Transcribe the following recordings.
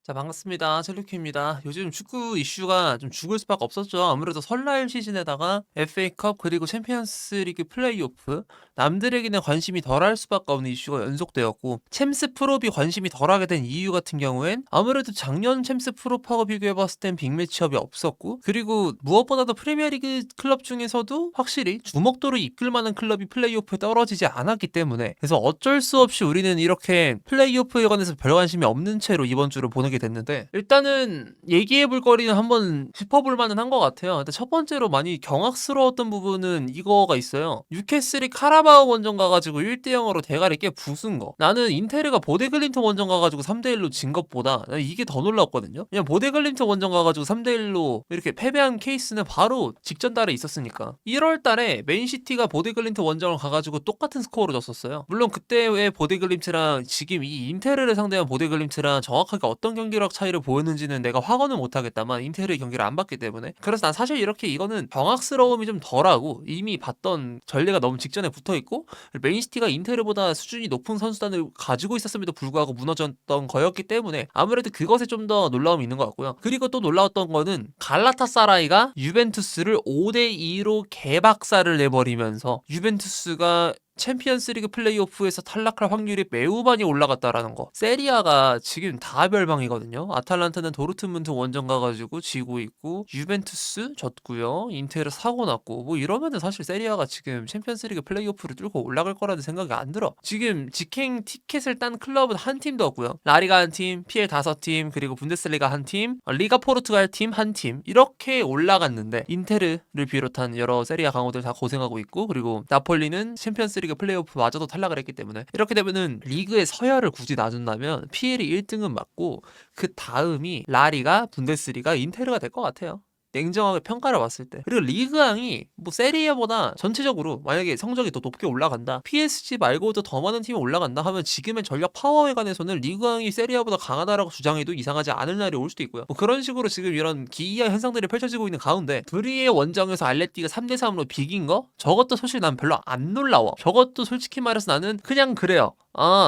자, 반갑습니다. 첼루키입니다. 요즘 축구 이슈가 좀 죽을 수밖에 없었죠. 아무래도 설날 시즌에다가 FA컵 그리고 챔피언스 리그 플레이오프, 남들에게는 관심이 덜할 수밖에 없는 이슈가 연속되었고, 챔스 프롭이 관심이 덜하게 된 이유 같은 경우엔 아무래도 작년 챔스 프롭하고 비교해봤을 땐 빅매치업이 없었고, 그리고 무엇보다도 프리미어리그 클럽 중에서도 확실히 주목도를 이끌 만한 클럽이 플레이오프에 떨어지지 않았기 때문에, 그래서 어쩔 수 없이 우리는 이렇게 플레이오프에 관해서 별 관심이 없는 채로 이번 주를 보내게 됐는데, 일단은 얘기해볼 거리는 한번 짚어볼 만은 한 것 같아요. 근데 첫 번째로 많이 경악스러웠던 부분은 이거가 있어요. 뉴캐슬이 카라바오 원정 가가지고 1대0으로 대가리 깨 부순 거. 나는 인테르가 보데글림트 원정 가가지고 3대1로 진 것보다 이게 더 놀랐거든요. 그냥 보데글림트 원정 가가지고 3대1로 이렇게 패배한 케이스는 바로 직전 달에 있었으니까. 1월 달에 맨시티가 보데글림트 원정을 가가지고 똑같은 스코어로 졌었어요. 물론 그때의 보데글림트랑 지금 이 인테르를 상대한 보데글림트랑 정확하게 어떤 경기력 차이를 보였는지는 내가 확언은 못하겠다만, 인테르의 경기를 안 봤기 때문에. 그래서 난 사실 이렇게 이거는 경악스러움이 좀 덜하고 이미 봤던 전례가 너무 직전에 붙어있고, 맨시티가 인테르보다 수준이 높은 선수단을 가지고 있었음에도 불구하고 무너졌던 거였기 때문에 아무래도 그것에 좀 더 놀라움이 있는 것 같고요. 그리고 또 놀라웠던 거는 갈라타사라이가 유벤투스를 5대2로 개박살을 내버리면서 유벤투스가 챔피언스리그 플레이오프에서 탈락할 확률이 매우 많이 올라갔다라는 거. 세리아가 지금 다 별방이거든요. 아탈란타는 도르트문트 원정 가가지고 지고 있고, 유벤투스 졌고요, 인테르 사고 났고, 뭐 이러면은 사실 세리아가 지금 챔피언스리그 플레이오프를 뚫고 올라갈 거라는 생각이 안 들어. 지금 직행 티켓을 딴 클럽은 한 팀도 없고요. 라리가 한 팀, PL 5팀, 그리고 분데스리가 한 팀, 리가 포르투갈 팀 한 팀, 이렇게 올라갔는데 인테르를 비롯한 여러 세리아 강호들 다 고생하고 있고, 그리고 나폴리는 챔피언스리그 플레이오프마저도 탈락을 했기 때문에, 이렇게 되면은 리그의 서열을 굳이 나눈다면 PL이 1등은 맞고 그 다음이 라리가, 분데스리가, 인테르가 될 것 같아요. 냉정하게 평가를 봤을 때. 그리고 리그왕이 뭐 세리에보다 전체적으로 만약에 성적이 더 높게 올라간다, PSG 말고도 더 많은 팀이 올라간다 하면 지금의 전력 파워에 관해서는 리그왕이 세리아보다 강하다라고 주장해도 이상하지 않을 날이 올 수도 있고요. 뭐 그런 식으로 지금 이런 기이한 현상들이 펼쳐지고 있는 가운데, 브리의 원정에서 알레티가 3대3으로 비긴 거? 저것도 사실 난 별로 안 놀라워. 저것도 솔직히 말해서 나는 그냥 그래요.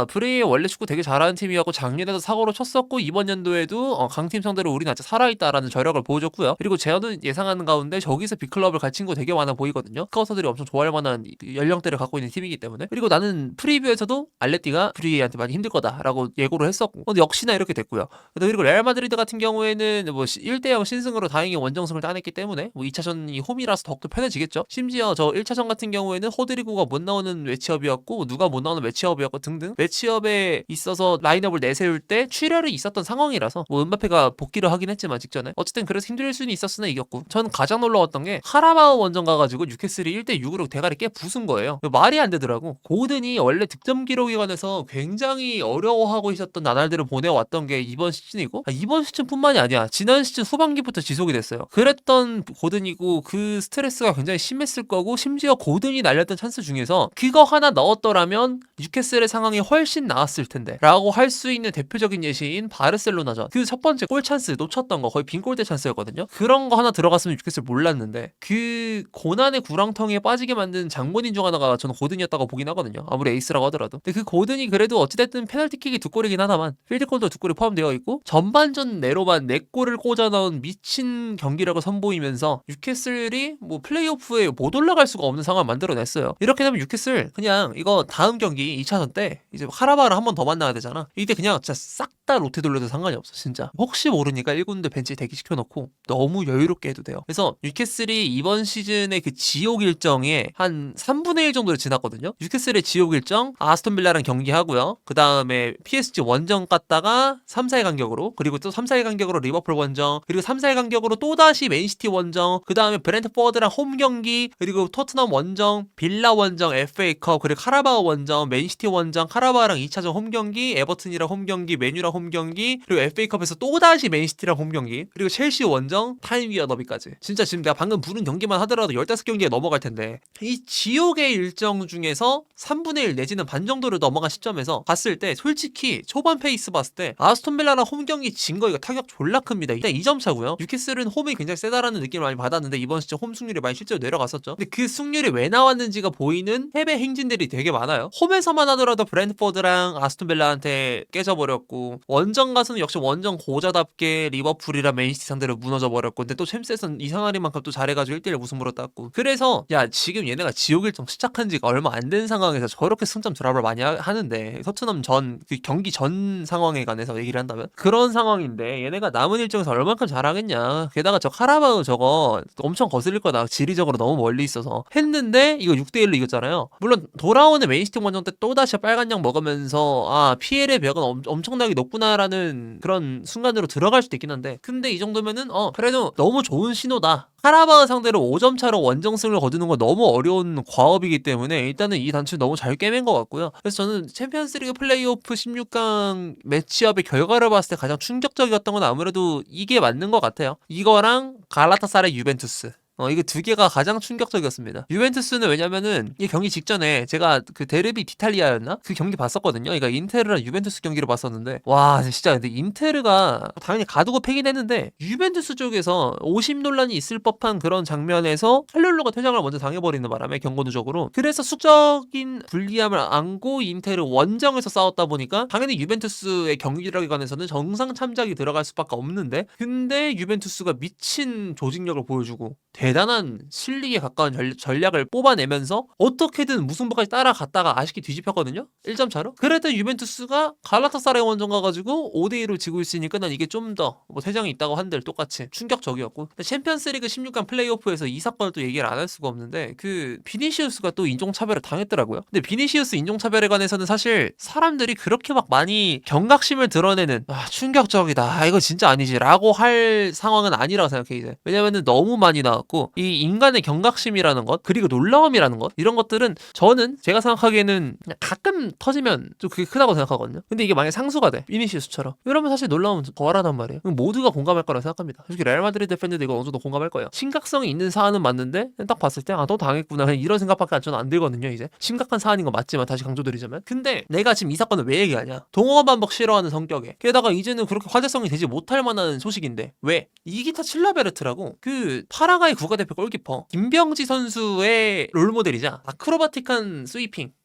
브레이 원래 축구 되게 잘하는 팀이었고 작년에도 사고로 쳤었고, 이번 연도에도 강팀 상대로 우리는 아직 살아있다라는 저력을 보여줬고요. 그리고 저는 예상하는 가운데 저기서 빅클럽을 갈 친구 되게 많아 보이거든요. 스카우터들이 엄청 좋아할 만한 연령대를 갖고 있는 팀이기 때문에. 그리고 나는 프리뷰에서도 알레티가 브레이한테 많이 힘들 거다라고 예고를 했었고, 근데 역시나 이렇게 됐고요. 그리고 레알 마드리드 같은 경우에는 뭐 1대0 신승으로 다행히 원정승을 따냈기 때문에 뭐 2차전이 홈이라서 더욱더 편해지겠죠. 심지어 저 1차전 같은 경우에는 호드리고가 못 나오는 매치업이었고, 누가 못 나오는 매치업이었고 등등 매치업에 있어서 라인업을 내세울 때 출혈이 있었던 상황이라서, 뭐 은바페가 복귀를 하긴 했지만 직전에 어쨌든 그래서 힘들 수는 있었으나 이겼고, 전 가장 놀라웠던 게 카라바오 원정 가가지고 뉴캐슬이 1대6으로 대가리 깨 부순 거예요. 말이 안 되더라고. 고든이 원래 득점 기록에 관해서 굉장히 어려워하고 있었던 나날들을 보내왔던 게 이번 시즌이고, 이번 시즌뿐만이 아니야, 지난 시즌 후반기부터 지속이 됐어요. 그랬던 고든이고 그 스트레스가 굉장히 심했을 거고, 심지어 고든이 날렸던 찬스 중에서 그거 하나 넣었더라면 뉴캐슬의 상황이 훨씬 나았을 텐데 라고 할 수 있는 대표적인 예시인 바르셀로나전, 그 첫 번째 골 찬스 놓쳤던 거 거의 빈골대 찬스였거든요. 그런 거 하나 들어갔으면 뉴캐슬 몰랐는데, 그 고난의 구렁텅이에 빠지게 만든 장본인 중 하나가 저는 고든이었다고 보긴 하거든요, 아무리 에이스라고 하더라도. 근데 그 고든이 그래도 어찌됐든 페널티킥이 2골이긴 하다만 필드골도 2골이 포함되어 있고, 전반전 내로만 4골을 꽂아 넣은 미친 경기력을 선보이면서 뉴캐슬이 뭐 플레이오프에 못 올라갈 수가 없는 상황을 만들어냈어요. 이렇게 되면 뉴캐슬 그냥 이거 다음 경기 2차전 때 이제 카라바를 한 번 더 만나야 되잖아. 이때 그냥 진짜 싹 다 로테 돌려도 상관이 없어. 진짜 혹시 모르니까 1군데 벤치에 대기시켜놓고 너무 여유롭게 해도 돼요. 그래서 뉴캐슬이 이번 시즌의 그 지옥 일정에 한 3분의 1 정도를 지났거든요. 뉴캐슬의 지옥 일정, 아스톤 빌라랑 경기하고요, 그 다음에 PSG 원정 갔다가 3-4일 간격으로, 그리고 또 3-4일 간격으로 리버풀 원정, 그리고 3-4일 간격으로 또다시 맨시티 원정, 그 다음에 브렌트포드랑 홈 경기, 그리고 토트넘 원정, 빌라 원정, FA컵, 그리고 카라바오 원정, 맨시티 원정, 카라바오랑 2차전 홈 경기, 에버튼이랑 홈 경기, 메뉴랑 홈 경기, 그리고 FA컵에서 또다시 맨시티랑 홈 경기, 그리고 첼시 원정, 타임위어 더비까지. 진짜 지금 내가 방금 부른 경기만 하더라도 15경기에 넘어갈 텐데, 이 지옥의 일정 중에서 3분의 1 내지는 반 정도를 넘어간 시점에서 봤을 때 솔직히 초반 페이스 봤을 때 아스톤 빌라랑 홈 경기 진 거 이거 타격 졸라 큽니다. 일단 2점 차고요. 뉴캐슬은 홈이 굉장히 세다라는 느낌을 많이 받았는데 이번 시즌 홈 승률이 많이 실제로 내려갔었죠. 근데 그 승률이 왜 나왔는지가 보이는 패배 행진들이 되게 많아요. 홈에서만 하더라도 브랜트포드랑 아스톤 빌라한테 깨져버렸고, 원정 가서는 역시 원정 고자답게 리버풀이랑 맨시티 상대로 무너져 버렸고, 근데 또 챔스에서는 이상하리만큼 또 잘해가지고 1대1 무승부로 땄고. 그래서 야 지금 얘네가 지옥 일정 시작한 지가 얼마 안 된 상황에서 저렇게 승점 드랍을 많이 하는데, 토트넘 전 그 경기 전 상황에 관해서 얘기를 한다면 그런 상황인데 얘네가 남은 일정에서 얼만큼 잘하겠냐. 게다가 저 카라바오 저거 엄청 거슬릴 거다, 지리적으로 너무 멀리 있어서 했는데 이거 6대1로 이겼잖아요. 물론 돌아오는 맨시티 원정 때 또다시 빨간 약 먹으면서 아 PL의 벽은 엄청나게 높구나라는 그런 순간으로 들어갈 수도 있긴 한데, 근데 이 정도면은 그래도 너무 좋은 신호다. 카라바오 상대로 5점 차로 원정승을 거두는 건 너무 어려운 과업이기 때문에 일단은 이 단추 너무 잘 꿰맨 것 같고요. 그래서 저는 챔피언스리그 플레이오프 16강 매치업의 결과를 봤을 때 가장 충격적이었던 건 아무래도 이게 맞는 것 같아요. 이거랑 갈라타사라이 유벤투스. 이게 두 개가 가장 충격적이었습니다. 유벤투스는 왜냐면은 이 경기 직전에 제가 그 데르비 디탈리아였나? 그 경기 봤었거든요. 그러니까 인테르랑 유벤투스 경기를 봤었는데, 와 진짜 근데 인테르가 당연히 가두고 패긴 했는데 유벤투스 쪽에서 오심 논란이 있을 법한 그런 장면에서 칼룰로가 퇴장을 먼저 당해버리는 바람에 경고 누적으로, 그래서 수적인 불리함을 안고 인테르 원정에서 싸웠다 보니까 당연히 유벤투스의 경기력에 관해서는 정상 참작이 들어갈 수밖에 없는데, 근데 유벤투스가 미친 조직력을 보여주고 대단한 실리에 가까운 전략을 뽑아내면서 어떻게든 무승부까지 따라갔다가 아쉽게 뒤집혔거든요. 1점 차로. 그랬던 유벤투스가 갈라타사라이 원정 가가지고 5대2로 지고 있으니까 난 이게 좀 더 뭐 퇴장이 있다고 한들 똑같이 충격적이었고, 챔피언스리그 16강 플레이오프에서 이 사건을 또 얘기를 안 할 수가 없는데, 그 비니시우스가 또 인종차별을 당했더라고요. 근데 비니시우스 인종차별에 관해서는 사실 사람들이 그렇게 막 많이 경각심을 드러내는 충격적이다, 이거 진짜 아니지 라고 할 상황은 아니라고 생각해 이제. 왜냐면은 너무 많이 나왔고, 이 인간의 경각심이라는 것, 그리고 놀라움이라는 것, 이런 것들은 저는 제가 생각하기에는 그냥 가끔 터지면 좀 그게 크다고 생각하거든요. 근데 이게 만약에 상수가 돼, 비니시우스처럼, 이러면 사실 놀라움은 덜하단 말이에요. 모두가 공감할 거라고 생각합니다. 솔직히 레알 마드리드 팬들도 이거 어느 정도 공감할 거예요. 심각성이 있는 사안은 맞는데 딱 봤을 때 너 당했구나, 그냥 이런 생각밖에 저는 안 들거든요. 이제 심각한 사안인 건 맞지만, 다시 강조드리자면, 근데 내가 지금 이 사건을 왜 얘기하냐, 동원 반복 싫어하는 성격에, 게다가 이제는 그렇게 화제성이 되지 못할 만한 소식인데, 왜? 이기타 칠라베르트라고 그 파라과이 국가대표 골키퍼 김병지 선수의 롤모델이자 아크로바틱한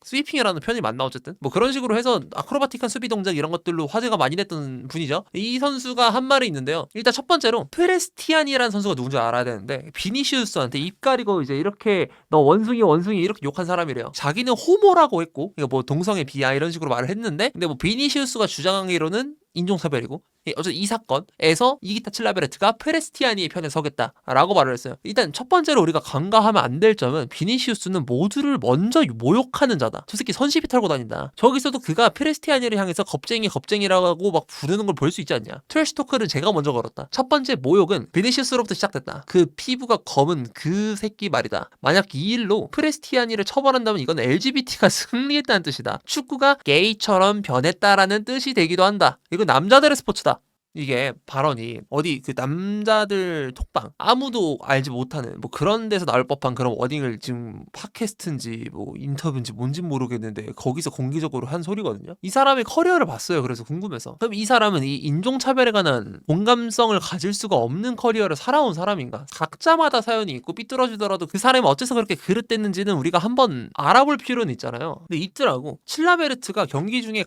스위핑이라는 표현이 맞나, 어쨌든 뭐 그런 식으로 해서 아크로바틱한 수비 동작 이런 것들로 화제가 많이 됐던 분이죠. 이 선수가 한 말이 있는데요. 일단 첫 번째로 프레스티안이라는 선수가 누군지 알아야 되는데, 비니시우스한테 입 가리고 이제 이렇게 너 원숭이 이렇게 욕한 사람이래요. 자기는 호모라고 했고, 이거 뭐 동성애 비하 이런 식으로 말을 했는데, 근데 뭐 비니시우스가 주장하기로는 인종차별이고, 어쨌든 이 사건에서 이기타 칠라베르트가 프레스티아니의 편에 서겠다라고 말을 했어요. 일단 첫 번째로 우리가 간과하면 안 될 점은, 비니시우스는 모두를 먼저 모욕하는 자다. 저 새끼 선시비 털고 다닌다. 저기서도 그가 프레스티아니를 향해서 겁쟁이라고 막 부르는 걸 볼 수 있지 않냐. 트래시 토크를 제가 먼저 걸었다. 첫 번째 모욕은 비니시우스로부터 시작됐다. 그 피부가 검은 그 새끼 말이다. 만약 이 일로 프레스티아니를 처벌한다면 이건 LGBT가 승리했다는 뜻이다. 축구가 게이처럼 변했다라는 뜻이 되기도 한다. 이건 남자들의 스포츠다. 이게 발언이 어디 그 남자들 톡방 아무도 알지 못하는 뭐 그런 데서 나올 법한 그런 워딩을 지금 팟캐스트인지 뭐 인터뷰인지 뭔지 모르겠는데 거기서 공개적으로 한 소리거든요. 이 사람의 커리어를 봤어요. 그래서 궁금해서. 그럼 이 사람은 이 인종차별에 관한 공감성을 가질 수가 없는 커리어를 살아온 사람인가? 각자마다 사연이 있고 삐뚤어지더라도 그 사람이 어째서 그렇게 그릇됐는지는 우리가 한번 알아볼 필요는 있잖아요. 근데 있더라고. 칠라베르트가 경기 중에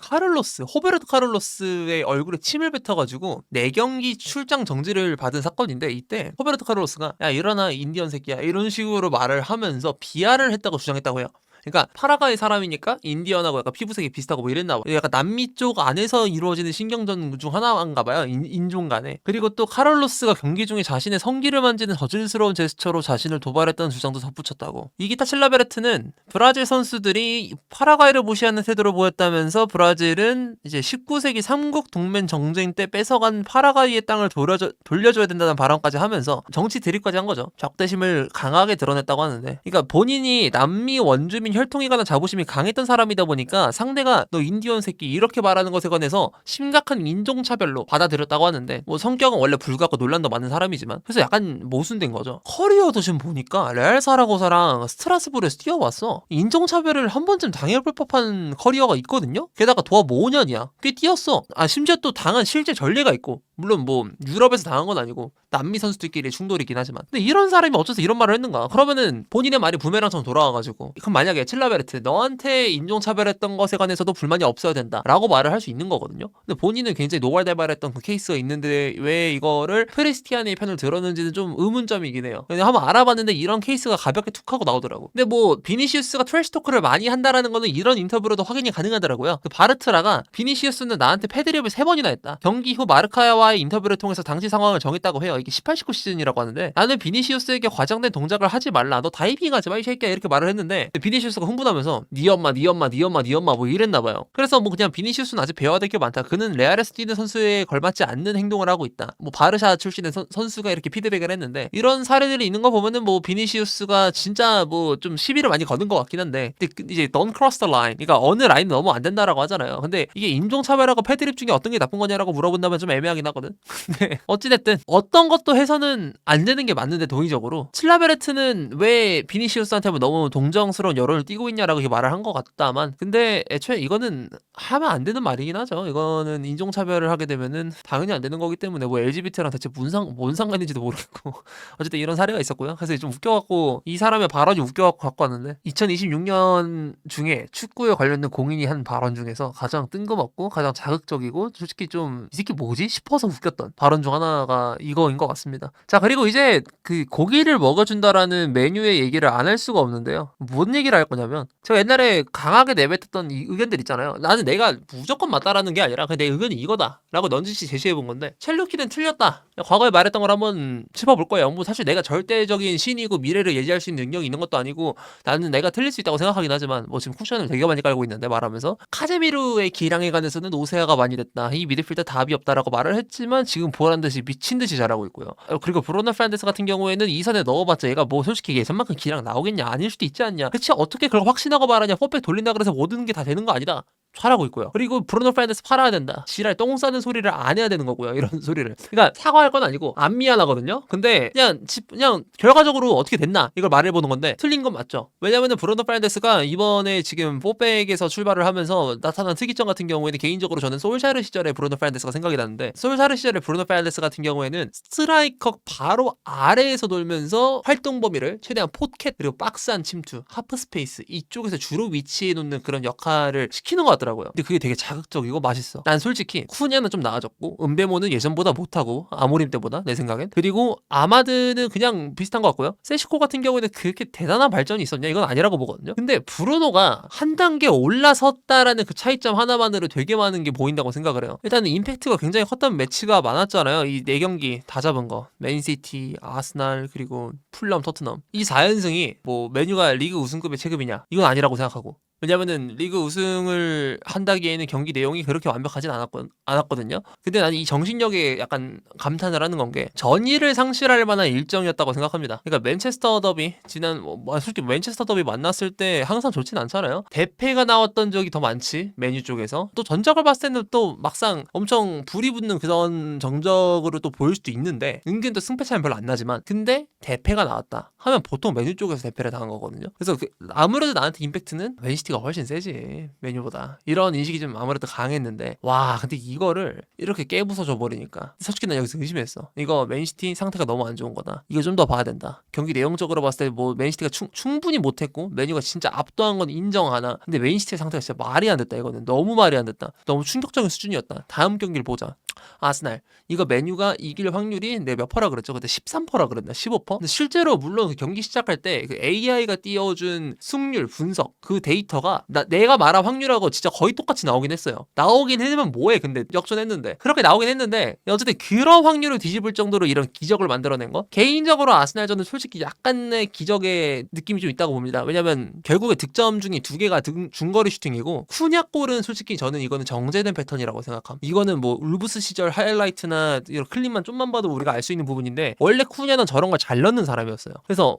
호베르토 카를로스의 얼굴에 침을 뱉어가지고 4경기 출장 정지를 받은 사건인데, 이때 호베르토 카를로스가 야 일어나 인디언 새끼야 이런 식으로 말을 하면서 비하를 했다고 주장했다고 해요. 그러니까 파라과이 사람이니까 인디언하고 약간 피부색이 비슷하고 뭐 이랬나 봐요. 약간 남미 쪽 안에서 이루어지는 신경전 중 하나인가 봐요. 인종 간에. 그리고 또 카를로스가 경기 중에 자신의 성기를 만지는 저질스러운 제스처로 자신을 도발했다는 주장도 덧붙였다고. 이기타 칠라베르트는 브라질 선수들이 파라과이를 무시하는 태도를 보였다면서 브라질은 이제 19세기 삼국 동맹 정쟁 때 뺏어간 파라과이의 땅을 돌려줘야 된다는 발언까지 하면서 정치 드립까지 한 거죠. 적대심을 강하게 드러냈다고 하는데, 그러니까 본인이 남미 원주민 혈통에 관한 자부심이 강했던 사람이다 보니까 상대가 너 인디언 새끼 이렇게 말하는 것에 관해서 심각한 인종차별로 받아들였다고 하는데, 뭐 성격은 원래 불같고 논란도 많은 사람이지만, 그래서 약간 모순된 거죠. 커리어도 지금 보니까 레알 사라고사랑 스트라스부르에서 뛰어왔어. 인종차별을 한 번쯤 당해볼 법한 커리어가 있거든요. 게다가 도합 5년이야. 꽤 뛰었어. 심지어 또 당한 실제 전례가 있고, 물론 뭐 유럽에서 당한 건 아니고 남미 선수들끼리 충돌이긴 하지만 근데 이런 사람이 어째서 이런 말을 했는가? 그러면은 본인의 말이 부메랑처럼 돌아와가지고 그럼 만약에 칠라베르트 너한테 인종차별했던 것에 관해서도 불만이 없어야 된다 라고 말을 할 수 있는 거거든요. 근데 본인은 굉장히 노발대발했던 그 케이스가 있는데 왜 이거를 크리스티안의 편을 들었는지는 좀 의문점이긴 해요. 근데 한번 알아봤는데 이런 케이스가 가볍게 툭 하고 나오더라고. 근데 뭐 비니시우스가 트래시 토크를 많이 한다라는 거는 이런 인터뷰로도 확인이 가능하더라고요. 그 바르트라가 비니시우스는 나한테 패드립을 3번이나 했다. 경기 후 마르카와의 인터뷰를 통해서 당시 상황을 정했다고 해요. 이게 18, 19 시즌이라고 하는데 나는 비니시우스에게 과장된 동작을 하지 말라. 너 다이빙 하지 마 이 새끼야 이렇게 말을 했는데 비니시우스가 흥분하면서 네 엄마 뭐 이랬나 봐요. 그래서 뭐 그냥 비니시우스는 아직 배워야 될 게 많다. 그는 레알에서 뛰는 선수에 걸맞지 않는 행동을 하고 있다. 뭐 바르샤 출신의 선수가 이렇게 피드백을 했는데 이런 사례들이 있는 거 보면은 뭐 비니시우스가 진짜 뭐 좀 시비를 많이 거는 것 같긴 한데 근데 이제 don't cross the line 그러니까 어느 라인 넘어 안 된다라고 하잖아요. 근데 이게 인종차별하고 패드립 중에 어떤 게 나쁜 거냐라고 물어본다면 좀 애매하긴 하거든. 근데 어찌됐든 어떤 것도 해서는 안 되는 게 맞는데 도의적으로 칠라베르트는 왜 비니시우스한테 너무 동정스러운 여론을 띠고 있냐라고 말을 한 것 같다만 근데 애초에 이거는 하면 안 되는 말이긴 하죠. 이거는 인종차별을 하게 되면은 당연히 안 되는 거기 때문에 뭐 LGBT랑 대체 뭔 상관인지도 모르겠고 어쨌든 이런 사례가 있었고요. 그래서 좀 웃겨갖고 이 사람의 발언이 웃겨갖고 갖고 왔는데 2026년 중에 축구에 관련된 공인이 한 발언 중에서 가장 뜬금없고 가장 자극적이고 솔직히 좀 이 새끼 뭐지 싶어서 웃겼던 발언 중 하나가 이거인 것 같습니다. 자 그리고 이제 그 고기를 먹어준다라는 메뉴의 얘기를 안 할 수가 없는데요. 뭔 얘기를 할 거냐면 제가 옛날에 강하게 내뱉었던 이 의견들 있잖아요. 나는 내가 무조건 맞다라는 게 아니라 그냥 내 의견이 이거다 라고 넌지시 제시해 본 건데 첼루키는 틀렸다. 과거에 말했던 걸 한번 짚어볼 거예요. 뭐 사실 내가 절대적인 신이고 미래를 예지할 수 있는 능력이 있는 것도 아니고 나는 내가 틀릴 수 있다고 생각하긴 하지만 뭐 지금 쿠션을 되게 많이 깔고 있는데 말하면서 카제미루의 기량에 관해서는 오세아가 많이 됐다. 이 미드필더 답이 없다라고 말을 했지만 지금 보란듯이 미친 듯이 잘하고 있고요. 그리고 브루노 페르난데스 같은 경우에는 이 선에 넣어봤자 얘가 뭐 솔직히 예전만큼 기량 나오겠냐 아닐 수도 있지 않냐. 그치 어떻게 그걸 확신하고 말하냐. 포백 돌린다 그래서 모든 게 다 되는 거 아니다. 잘하고 있고요. 그리고 브루노 페르난데스 팔아야 된다. 지랄 똥 싸는 소리를 안 해야 되는 거고요. 이런 소리를. 그러니까 사과할 건 아니고 안 미안하거든요. 근데 그냥 결과적으로 어떻게 됐나 이걸 말해보는 건데 틀린 건 맞죠. 왜냐면은 브루노 페르난데스가 이번에 지금 포백에서 출발을 하면서 나타난 특이점 같은 경우에는 개인적으로 저는 솔샤르 시절의 브루노 페르난데스가 생각이 나는데 솔샤르 시절의 브루노 페르난데스 같은 경우에는 스트라이커 바로 아래에서 돌면서 활동 범위를 최대한 포켓 그리고 박스 안 침투 하프 스페이스 이쪽에서 주로 위치해 놓는 그런 역할을 시키는 것 같더라고요. 근데 그게 되게 자극적이고 맛있어. 난 솔직히 쿠냐는 좀 나아졌고 은베모는 예전보다 못하고 아모림 때보다 내 생각엔. 그리고 아마드는 그냥 비슷한 것 같고요. 세시코 같은 경우에는 그렇게 대단한 발전이 있었냐 이건 아니라고 보거든요. 근데 브루노가 한 단계 올라섰다라는 그 차이점 하나만으로 되게 많은 게 보인다고 생각을 해요. 일단은 임팩트가 굉장히 컸던 매치가 많았잖아요. 이 4경기 다 잡은 거. 맨시티, 아스날 그리고 풀럼, 토트넘. 이 4연승이 뭐 메뉴가 리그 우승급의 체급이냐 이건 아니라고 생각하고 왜냐면은 리그 우승을 한다기에는 경기 내용이 그렇게 완벽하진 않았거든요. 근데 나는 이 정신력에 약간 감탄을 하는 건 게 전의를 상실할 만한 일정이었다고 생각합니다. 그러니까 맨체스터 더비 솔직히 맨체스터 더비 만났을 때 항상 좋진 않잖아요. 대패가 나왔던 적이 더 많지 메뉴 쪽에서. 또 전적을 봤을 때는 또 막상 엄청 불이 붙는 그런 정적으로 또 보일 수도 있는데 은근 또 승패 차이는 별로 안 나지만 근데 대패가 나왔다 하면 보통 메뉴 쪽에서 대패를 당한 거거든요. 그래서 아무래도 나한테 임팩트는 맨시티가 훨씬 세지 메뉴보다 이런 인식이 좀 아무래도 강했는데 와 근데 이거를 이렇게 깨부숴줘 버리니까 솔직히 난 여기서 의심했어. 이거 맨시티 상태가 너무 안 좋은 거다. 이거 좀 더 봐야 된다. 경기 내용적으로 봤을 때 뭐 맨시티가 충분히 못했고 메뉴가 진짜 압도한 건 인정하나 근데 맨시티의 상태가 진짜 말이 안 됐다. 이거는 너무 말이 안 됐다. 너무 충격적인 수준이었다. 다음 경기를 보자. 아스날 이거 메뉴가 이길 확률이 내 몇 퍼라 그랬죠? 그때 13%라 그랬나? 15%? 근데 실제로 물론 그 경기 시작할 때 그 AI가 띄워준 승률 분석 그 데이터가 내가 말한 확률하고 진짜 거의 똑같이 나오긴 했어요. 나오긴 했으면 뭐해 근데 역전했는데 그렇게 나오긴 했는데 어쨌든 그런 확률을 뒤집을 정도로 이런 기적을 만들어낸 거 개인적으로 아스날전은 솔직히 약간의 기적의 느낌이 좀 있다고 봅니다. 왜냐면 결국에 득점 중에 2개가 중거리 슈팅이고 쿠냐 골은 솔직히 저는 이거는 정제된 패턴이라고 생각함. 이거는 뭐 울브스 시절 하이라이트나 이런 클립만 좀만 봐도 우리가 알 수 있는 부분인데 원래 쿠냐는 저런 걸 잘 넣는 사람이었어요. 그래서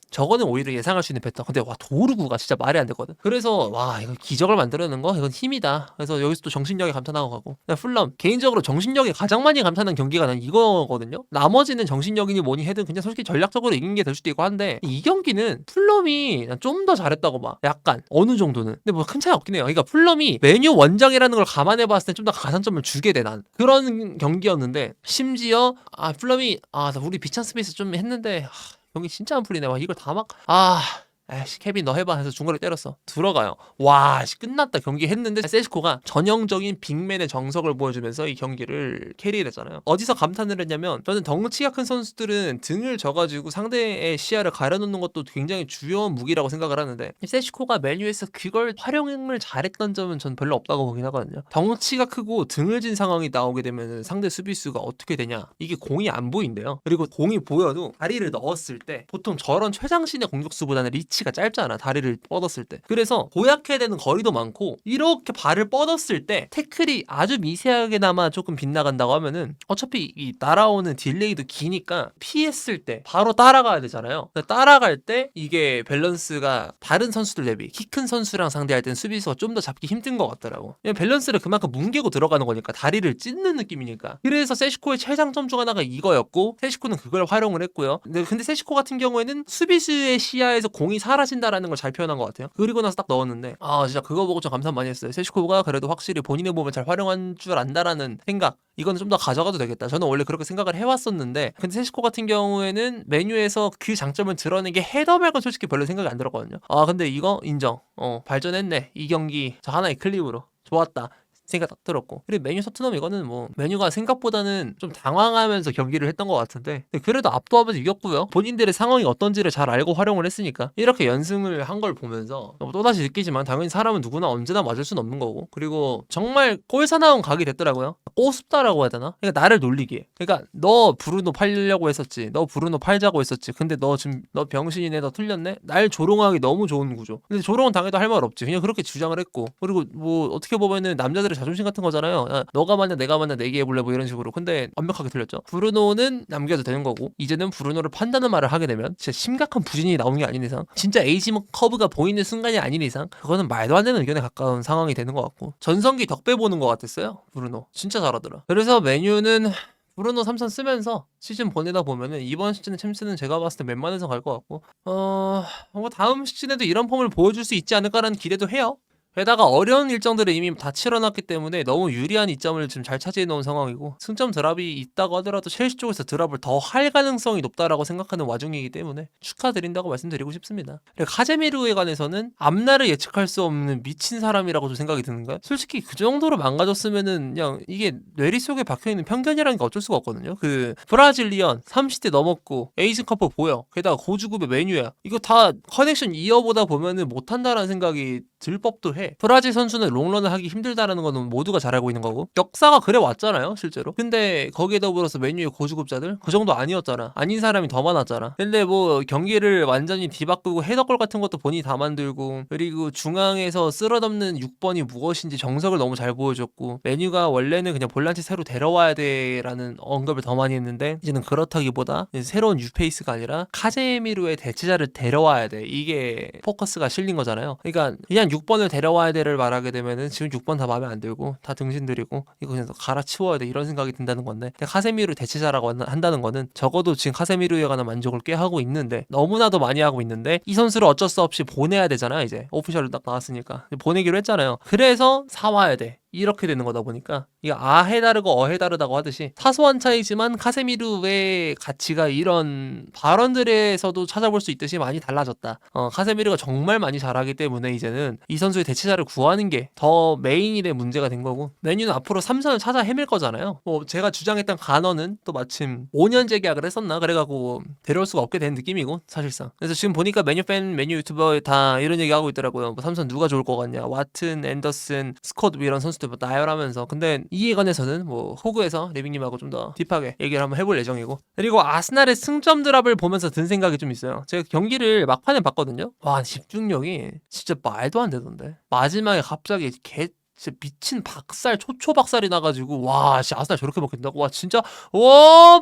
저거는 오히려 예상할 수 있는 패턴. 근데 와 도르구가 진짜 말이 안 되거든. 그래서 와 이거 기적을 만들어내는 거 이건 힘이다. 그래서 여기서 또 정신력에 감탄하고 가고 풀럼 개인적으로 정신력에 가장 많이 감탄한 경기가 난 이거거든요. 나머지는 정신력이니 뭐니 해든 그냥 솔직히 전략적으로 이긴 게 될 수도 있고 한데 이 경기는 풀럼이 좀 더 잘했다고 봐. 약간 어느 정도는. 근데 뭐 큰 차이 없긴 해요. 그러니까 풀럼이 메뉴 원정이라는 걸 감안해 봤을 때 좀 더 가산점을 주게 돼 난. 그런 이런 경기였는데 심지어 풀럼이 우리 비찬 스페이스 좀 했는데 경기 진짜 안 풀리네. 와 이걸 다 막 에이씨 케빈 너 해봐 해서 중거리 때렸어. 들어가요. 와 끝났다. 경기 했는데 세시코가 전형적인 빅맨의 정석을 보여주면서 이 경기를 캐리했잖아요. 어디서 감탄을 했냐면 저는 덩치가 큰 선수들은 등을 져가지고 상대의 시야를 가려놓는 것도 굉장히 주요한 무기라고 생각을 하는데 세시코가 메뉴에서 그걸 활용을 잘했던 점은 전 별로 없다고 보긴 하거든요. 덩치가 크고 등을 진 상황이 나오게 되면 상대 수비수가 어떻게 되냐, 이게 공이 안 보인대요. 그리고 공이 보여도 다리를 넣었을 때 보통 저런 최장신의 공격수보다는 리치가 짧잖아, 다리를 뻗었을 때. 그래서 고약해야 되는 거리도 많고 이렇게 발을 뻗었을 때 태클이 아주 미세하게나마 조금 빗나간다고 하면은 어차피 이 날아오는 딜레이도 기니까 피했을 때 바로 따라가야 되잖아요. 따라갈 때 이게 밸런스가 다른 선수들 대비 키 큰 선수랑 상대할 때는 수비수가 좀 더 잡기 힘든 것 같더라고. 밸런스를 그만큼 뭉개고 들어가는 거니까, 다리를 찢는 느낌이니까. 그래서 세시코의 최장점 중 하나가 이거였고 세시코는 그걸 활용을 했고요. 근데 세시코 같은 경우에는 수비수의 시야에서 공이 사라진다라는 걸 잘 표현한 것 같아요. 그리고 나서 딱 넣었는데 진짜 그거 보고 좀 감탄 많이 했어요. 세시코가 그래도 확실히 본인의 몸을 잘 활용한 줄 안다라는 생각, 이거는 좀 더 가져가도 되겠다. 저는 원래 그렇게 생각을 해왔었는데 근데 세시코 같은 경우에는 메뉴에서 그 장점을 드러낸 게 헤더 말고 솔직히 별로 생각이 안 들었거든요. 근데 이거 인정. 발전했네. 이 경기 저 하나의 클립으로 좋았다 생각 딱 들었고. 그리고 메뉴 토트넘 이거는 뭐 메뉴가 생각보다는 좀 당황하면서 경기를 했던 것 같은데 그래도 압도하면서 이겼고요. 본인들의 상황이 어떤지를 잘 알고 활용을 했으니까 이렇게 연승을 한 걸 보면서 또다시 느끼지만 당연히 사람은 누구나 언제나 맞을 수는 없는 거고, 그리고 정말 꼴사나운 각이 됐더라고요. 꼬습다라고 해야 되나? 그러니까 나를 놀리기에. 그러니까 너 브루노 팔려고 했었지, 너 브루노 팔자고 했었지, 근데 너 지금 너 병신이네, 너 틀렸네? 날 조롱하기 너무 좋은 구조. 근데 조롱은 당해도 할 말 없지. 그냥 그렇게 주장을 했고, 그리고 뭐 어떻게 보면은 남자들의 자존심 같은 거잖아요. 너가 맞냐 내가 맞냐 내기해볼래 뭐 이런 식으로. 근데 완벽하게 틀렸죠. 브루노는 남겨도 되는 거고, 이제는 브루노를 판다는 말을 하게 되면 진짜 심각한 부진이 나오는 게 아닌 이상, 진짜 에이지 커브가 보이는 순간이 아닌 이상 그거는 말도 안 되는 의견에 가까운 상황이 되는 것 같고, 전성기 덕배 보는 것 같았어요. 브루노 진짜 잘하더라. 그래서 메뉴는 브루노 3선 쓰면서 시즌 보내다 보면은 이번 시즌의 챔스는 제가 봤을 때 웬만해서 갈 것 같고, 뭐 다음 시즌에도 이런 폼을 보여줄 수 있지 않을까라는 기대도 해요. 게다가 어려운 일정들을 이미 다 치러놨기 때문에 너무 유리한 이점을 지금 잘 차지해 놓은 상황이고, 승점 드랍이 있다고 하더라도 첼시 쪽에서 드랍을 더 할 가능성이 높다라고 생각하는 와중이기 때문에 축하드린다고 말씀드리고 싶습니다. 그리고 카제미르에 관해서는 앞날을 예측할 수 없는 미친 사람이라고도 생각이 드는가요? 솔직히 그 정도로 망가졌으면은 그냥 이게 뇌리 속에 박혀있는 편견이라는 게 어쩔 수가 없거든요. 그 브라질리언 30대 넘었고 에이스컵퍼 보여, 게다가 고주급의 메뉴야, 이거 다 커넥션 이어보다 보면은 못한다라는 생각이 들 법도 해. 브라질 선수는 롱런을 하기 힘들다라는 거는 모두가 잘 알고 있는 거고, 역사가 그래 왔잖아요 실제로. 근데 거기에 더불어서 메뉴의 고주급자들 그 정도 아니었잖아. 아닌 사람이 더 많았잖아. 근데 뭐 경기를 완전히 뒤바꾸고 헤더골 같은 것도 본인이 다 만들고, 그리고 중앙에서 쓸어담는 6번이 무엇인지 정석을 너무 잘 보여줬고, 메뉴가 원래는 그냥 볼란치 새로 데려와야 돼라는 언급을 더 많이 했는데 이제는 그렇다기보다 새로운 뉴페이스가 아니라 카제미르의 대체자를 데려와야 돼, 이게 포커스가 실린 거잖아요. 그러니까 그냥 6번을 데려와야 돼를 말하게 되면은 지금 6번 다 마음에 안 들고 다 등신들이고 이거 그냥 갈아치워야 돼 이런 생각이 든다는 건데, 카세미르 대체자라고 한다는 거는 적어도 지금 카세미르에 관한 만족을 꽤 하고 있는데, 너무나도 많이 하고 있는데 이 선수를 어쩔 수 없이 보내야 되잖아. 이제 오피셜로 딱 나왔으니까 보내기로 했잖아요. 그래서 사와야 돼. 이렇게 되는 거다 보니까 이게 아해 다르고 어해 다르다고 하듯이 사소한 차이지만 카세미르의 가치가 이런 발언들에서도 찾아볼 수 있듯이 많이 달라졌다. 카세미르가 정말 많이 잘하기 때문에 이제는 이 선수의 대체자를 구하는 게 더 메인이 된 문제가 된 거고, 메뉴는 앞으로 3선을 찾아 헤맬 거잖아요. 뭐 제가 주장했던 간어는 또 마침 5년 재계약을 했었나 그래가지고 데려올 수가 없게 된 느낌이고 사실상. 그래서 지금 보니까 메뉴 팬, 메뉴 유튜버 다 이런 얘기 하고 있더라고요. 뭐 3선 누가 좋을 것 같냐, 와튼, 앤더슨, 스콧 이런 선수들 뭐 나열하면서. 근데 이에 관해서는 뭐 호구에서 리빙님하고 좀 더 딥하게 얘기를 한번 해볼 예정이고, 그리고 아스날의 승점 드랍을 보면서 든 생각이 좀 있어요. 제가 경기를 막판에 봤거든요. 와 집중력이 진짜 말도 안 되던데. 마지막에 갑자기 진짜 미친 박살, 초초박살이 나가지고 와 진짜 아스날 저렇게 먹힌다고? 와 진짜 와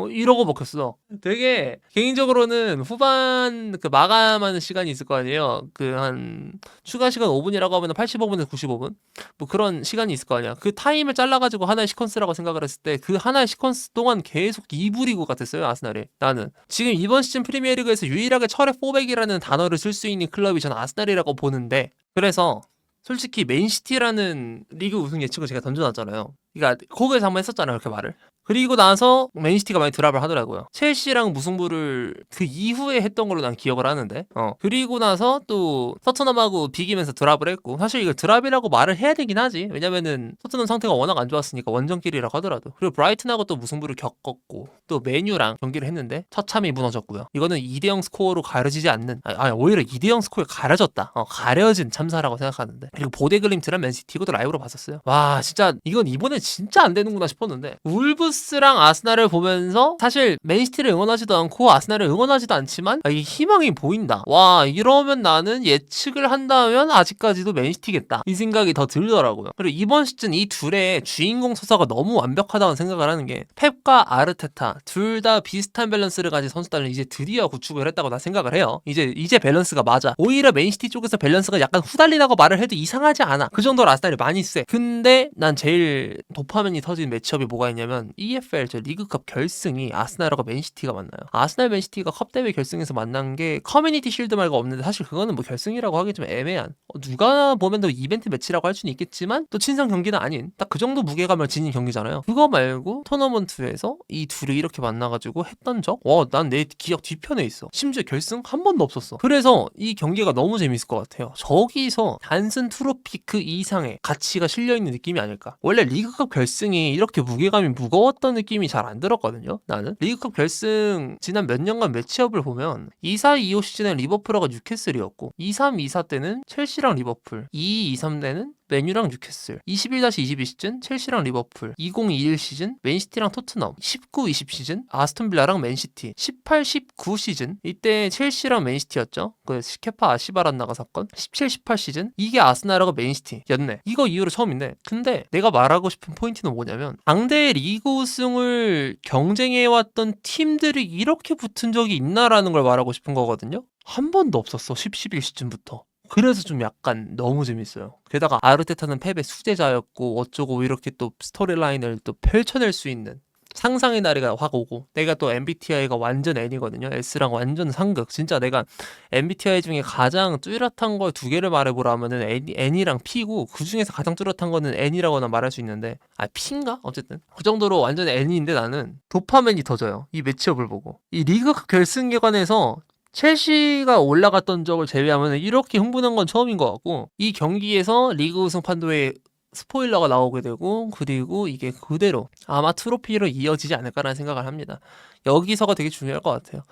이러고 먹혔어. 되게 개인적으로는 후반 그 마감하는 시간이 있을 거 아니에요. 그 한 추가 시간 5분이라고 하면 85분에서 95분 뭐 그런 시간이 있을 거 아니야. 그 타임을 잘라가지고 하나의 시퀀스라고 생각을 했을 때 그 하나의 시퀀스 동안 계속 이불이고 같았어요 아스날이. 나는 지금 이번 시즌 프리미어리그에서 유일하게 철의 400이라는 단어를 쓸 수 있는 클럽이 전 아스날이라고 보는데, 그래서 솔직히 맨시티라는 리그 우승 예측을 제가 던져놨잖아요. 그러니까 코그에서 한번 했었잖아요, 그렇게 말을. 그리고 나서 맨시티가 많이 드랍을 하더라고요. 첼시랑 무승부를 그 이후에 했던 걸로 난 기억을 하는데, 그리고 나서 또 토트넘하고 비기면서 드랍을 했고, 사실 이걸 드랍이라고 말을 해야 되긴 하지. 왜냐면은 토트넘 상태가 워낙 안 좋았으니까 원정길이라고 하더라도. 그리고 브라이튼하고 또 무승부를 겪었고, 또 메뉴랑 경기를 했는데 처참히 무너졌고요. 이거는 2대0 스코어로 가려지지 않는, 오히려 2대0 스코어에 가려졌다. 가려진 참사라고 생각하는데. 그리고 보데글림트랑 맨시티 이것도 라이브로 봤었어요. 와, 진짜 이건 이번에 진짜 안 되는구나 싶었는데, 울브스랑 아스날을 보면서 사실 맨시티를 응원하지도 않고 아스날을 응원하지도 않지만 이게 희망이 보인다. 와, 이러면 나는 예측을 한다면 아직까지도 맨시티겠다, 이 생각이 더 들더라고요. 그리고 이번 시즌 이 둘의 주인공 서사가 너무 완벽하다고 생각을 하는 게, 펩과 아르테타 둘 다 비슷한 밸런스를 가진 선수단을 이제 드디어 구축을 했다고 나 생각을 해요. 이제 밸런스가 맞아. 오히려 맨시티 쪽에서 밸런스가 약간 후달리다고 말을 해도 이상하지 않아. 그 정도로 아스날이 많이 세. 근데 난 제일 도파민이 터진 매치업이 뭐가 있냐면 EFL 저 리그컵 결승이 아스날하고 맨시티가 만나요. 아스날 맨시티가 컵 대회 결승에서 만난 게 커뮤니티 쉴드 말고 없는데, 사실 그거는 뭐 결승이라고 하기 좀 애매한, 누가 보면 더 이벤트 매치라고 할 수는 있겠지만 또 친선 경기는 아닌 딱 그 정도 무게감을 지닌 경기잖아요. 그거 말고 토너먼트에서 이 둘이 이렇게 만나가지고 했던 적? 난 내 기억 뒤편에 있어. 심지어 결승 한 번도 없었어. 그래서 이 경기가 너무 재밌을 것 같아요. 저기서 단순 트로피 그 이상의 가치가 실려있는 느낌이 아닐까. 원래 리그컵 결승이 이렇게 무게감이 무거웠던 느낌이 잘 안 들었거든요. 나는 리그컵 결승 지난 몇 년간 매치업을 보면 24-25 시즌엔 리버풀하고 뉴캐슬이었고, 23-24 때는 첼시랑 리버풀, 22-23 때는 맨유랑 뉴캐슬, 21-22 시즌 첼시랑 리버풀, 2021 시즌 맨시티랑 토트넘, 19-20 시즌 아스톤빌라랑 맨시티, 18-19 시즌 이때 첼시랑 맨시티였죠. 그 케파 아시바란나가 사건. 17-18 시즌 이게 아스날하고 맨시티였네. 이거 이후로 처음인데, 근데 내가 말하고 싶은 포인트는 뭐냐면, 상대 리그 우승을 경쟁해왔던 팀들이 이렇게 붙은 적이 있나라는 걸 말하고 싶은 거거든요. 한 번도 없었어. 10-11 시즌부터. 그래서 좀 약간 너무 재밌어요. 게다가 아르테타는 펩의 수제자였고 어쩌고 이렇게 또 스토리라인을 또 펼쳐낼 수 있는 상상의 나래가 확 오고, 내가 또 MBTI가 완전 N이거든요. S랑 완전 상극. 진짜 내가 MBTI 중에 가장 뚜렷한 거 두 개를 말해보라면은 N이랑 P고, 그 중에서 가장 뚜렷한 거는 N이라고나 말할 수 있는데, P인가? 어쨌든 그 정도로 완전 N인데, 나는 도파민이 터져요, 이 매치업을 보고. 이 리그컵 결승계관에서 첼시가 올라갔던 적을 제외하면 이렇게 흥분한 건 처음인 것 같고, 이 경기에서 리그 우승 판도에 스포일러가 나오게 되고, 그리고 이게 그대로 아마 트로피로 이어지지 않을까라는 생각을 합니다. 여기서가 되게 중요할 것 같아요.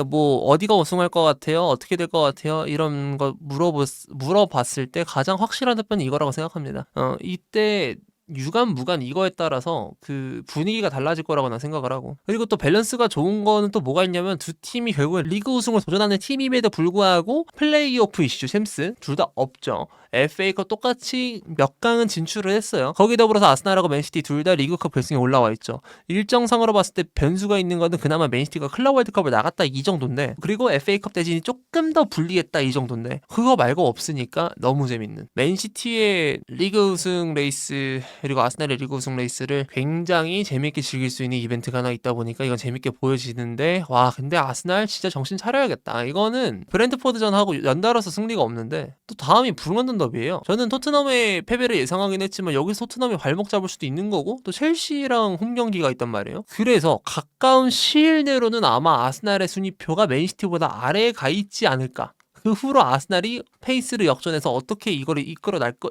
뭐 어디가 우승할 것 같아요? 어떻게 될 것 같아요? 이런 거 물어봤을 때 가장 확실한 답변은 이거라고 생각합니다. 이때 유관 무관 이거에 따라서 그 분위기가 달라질 거라고 난 생각을 하고, 그리고 또 밸런스가 좋은 거는 또 뭐가 있냐면, 두 팀이 결국에 리그 우승을 도전하는 팀임에도 불구하고 플레이오프 이슈 챔스 둘 다 없죠. FA컵 똑같이 몇 강은 진출을 했어요. 거기 더불어서 아스날하고 맨시티 둘 다 리그컵 결승에 올라와 있죠. 일정상으로 봤을 때 변수가 있는 거는 그나마 맨시티가 클럽 월드컵을 나갔다 이 정도인데, 그리고 FA컵 대진이 조금 더 불리했다 이 정도인데, 그거 말고 없으니까 너무 재밌는 맨시티의 리그 우승 레이스 그리고 아스날의 리그 우승 레이스를 굉장히 재밌게 즐길 수 있는 이벤트가 하나 있다 보니까 이건 재밌게 보여지는데, 근데 아스날 진짜 정신 차려야겠다. 이거는 브랜트포드전하고 연달아서 승리가 없는데 또 다음이 북런던 더비예요. 저는 토트넘의 패배를 예상하긴 했지만 여기서 토트넘이 발목 잡을 수도 있는 거고, 또 첼시랑 홈 경기가 있단 말이에요. 그래서 가까운 시일 내로는 아마 아스날의 순위표가 맨시티보다 아래에 가 있지 않을까. 그 후로 아스날이 페이스를 역전해서 어떻게 이거를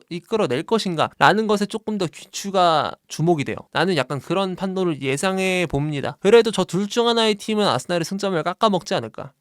이끌어낼 것인가 라는 것에 조금 더 귀추가 주목이 돼요. 나는 약간 그런 판도를 예상해 봅니다. 그래도 저 둘 중 하나의 팀은 아스날의 승점을 깎아먹지 않을까.